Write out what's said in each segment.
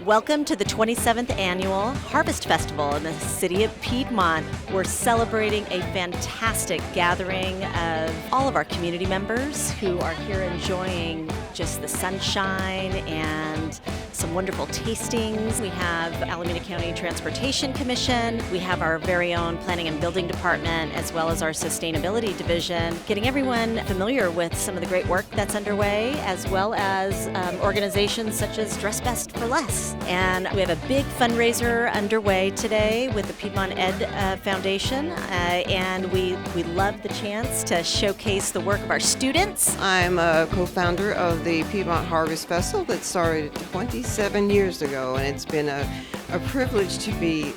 Welcome to the 27th Annual Harvest Festival in the city of Piedmont. We're celebrating a fantastic gathering of all of our community members who are here enjoying just the sunshine and some wonderful tastings. We have Alameda County Transportation Commission. We have our very own Planning and Building Department, as well as our Sustainability Division, getting everyone familiar with some of the great work that's underway, as well as organizations such as Dress Best for Less. And we have a big fundraiser underway today with the Piedmont Ed Foundation, and we love the chance to showcase the work of our students. I'm a co-founder of the Piedmont Harvest Festival that started 27 years ago, and it's been a privilege to be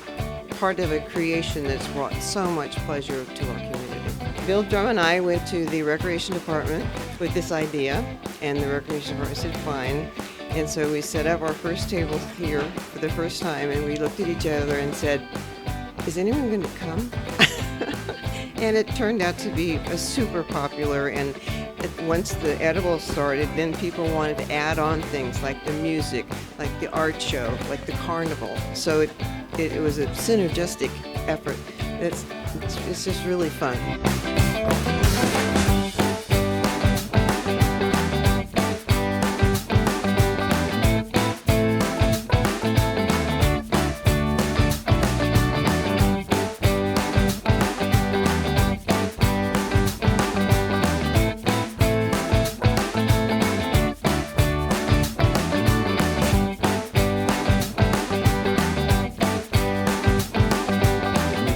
part of a creation that's brought so much pleasure to our community. Bill Drum and I went to the Recreation Department with this idea, and the Recreation Department said fine. And so we set up our first table here for the first time, and we looked at each other and said, is anyone going to come? And it turned out to be super popular, and once the edibles started, then people wanted to add on things like the music, like the art show, like the carnival. So it was a synergistic effort. It's just really fun.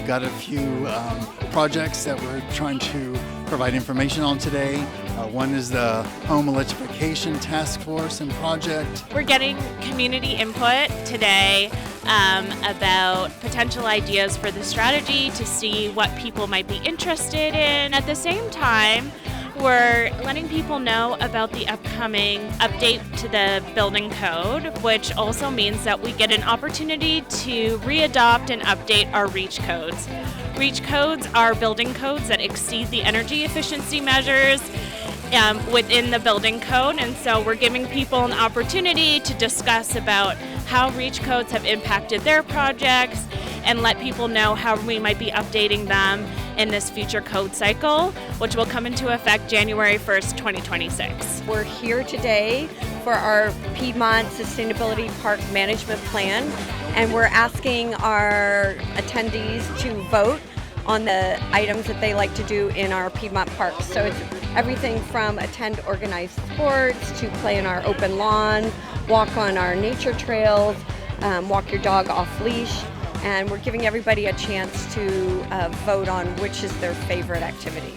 Got a few projects that we're trying to provide information on today. One is the Home Electrification Task Force and Project. We're getting community input today about potential ideas for the strategy to see what people might be interested in. At the same time, we're letting people know about the upcoming update to the building code, which also means that we get an opportunity to readopt and update our REACH codes. REACH codes are building codes that exceed the energy efficiency measures within the building code, and so we're giving people an opportunity to discuss about how REACH codes have impacted their projects and let people know how we might be updating them in this future code cycle, which will come into effect January 1st, 2026. We're here today for our Piedmont Sustainability Park Management Plan, and we're asking our attendees to vote on the items that they like to do in our Piedmont parks. So it's everything from attend organized sports to play in our open lawn, walk on our nature trails, walk your dog off leash. And we're giving everybody a chance to vote on which is their favorite activity.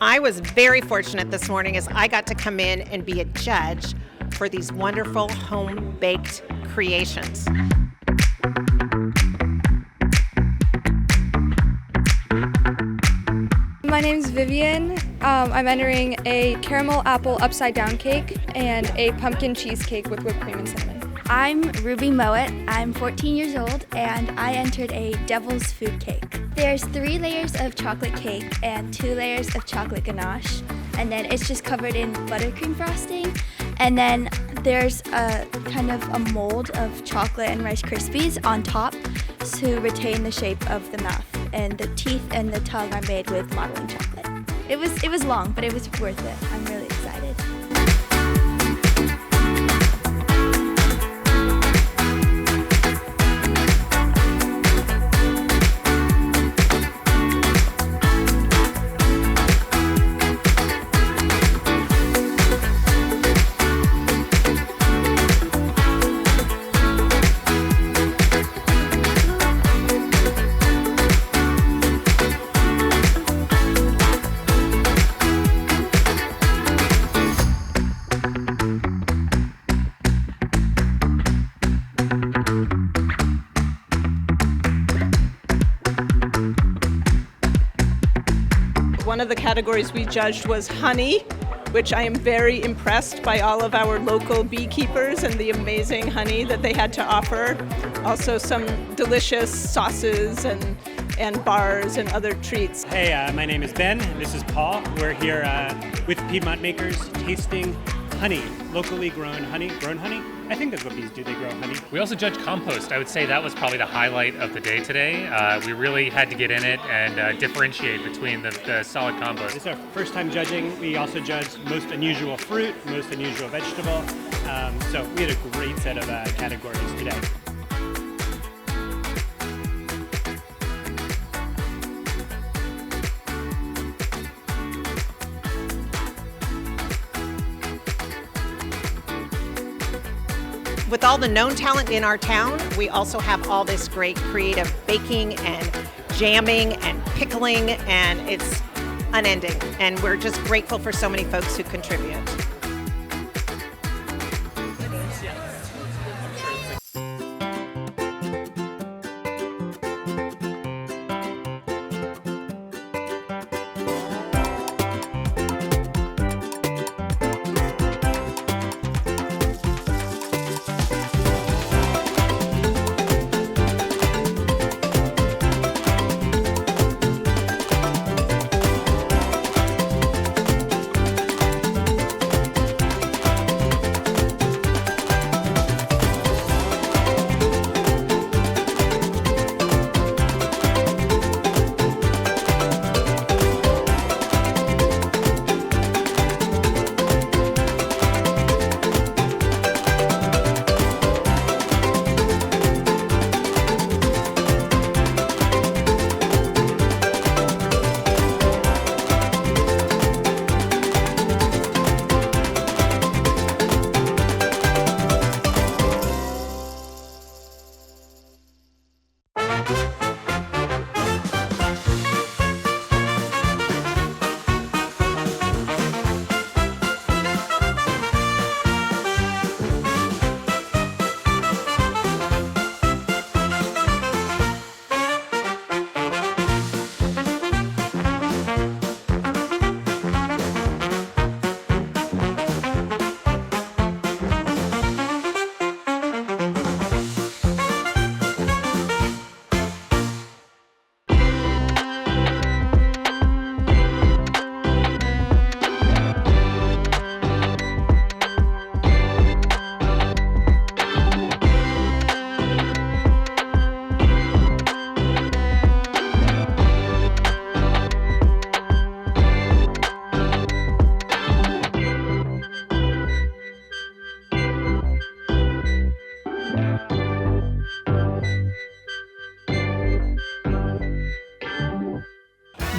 I was very fortunate this morning as I got to come in and be a judge for these wonderful home-baked creations. My name's Vivian. I'm entering a caramel apple upside down cake and a pumpkin cheesecake with whipped cream and cinnamon. I'm Ruby Mowat. I'm 14 years old and I entered a devil's food cake. There's 3 layers of chocolate cake and 2 layers of chocolate ganache, and then it's just covered in buttercream frosting, and then there's a kind of a mold of chocolate and Rice Krispies on top to retain the shape of the mouth, and the teeth and the tongue are made with modeling chocolate. It was long, but it was worth it. I'm really excited. One of the categories we judged was honey, which I am very impressed by all of our local beekeepers and the amazing honey that they had to offer. Also some delicious sauces and bars and other treats. Hey, my name is Ben, and this is Paul. We're here with Piedmont makers tasting honey, locally grown honey. I think that's what bees do, they grow honey. We also judged compost. I would say that was probably the highlight of the day today. We really had to get in it and differentiate between the solid compost. It's our first time judging. We also judged most unusual fruit, most unusual vegetable. So we had a great set of categories today. With all the known talent in our town, we also have all this great creative baking and jamming and pickling, and it's unending. And we're just grateful for so many folks who contribute.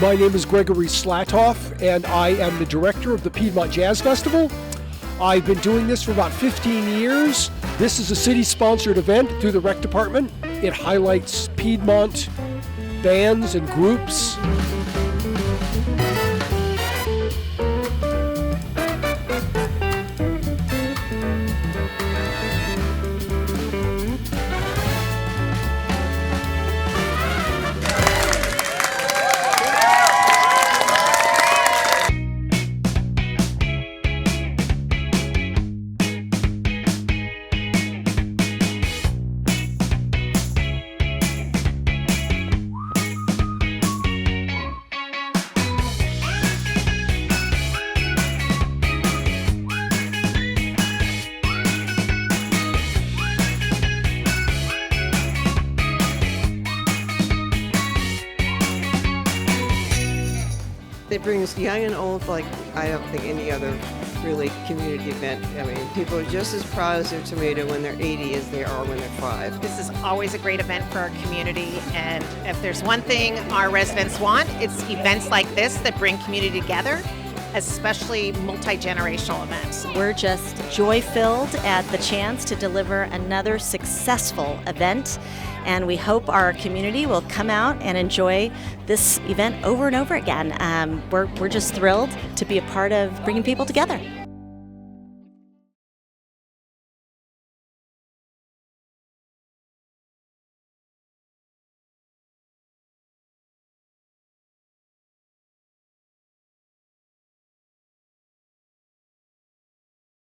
My name is Gregory Slatoff, and I am the director of the Piedmont Jazz Festival. I've been doing this for about 15 years. This is a city-sponsored event through the rec department. It highlights Piedmont bands and groups. It brings young and old like I don't think any other really community event. I mean, people are just as proud as their tomato when they're 80 as they are when they're 5. This is always a great event for our community, and if there's one thing our residents want, it's events like this that bring community together, especially multi-generational events. We're just joy-filled at the chance to deliver another successful event, and we hope our community will come out and enjoy this event over and over again. We're just thrilled to be a part of bringing people together.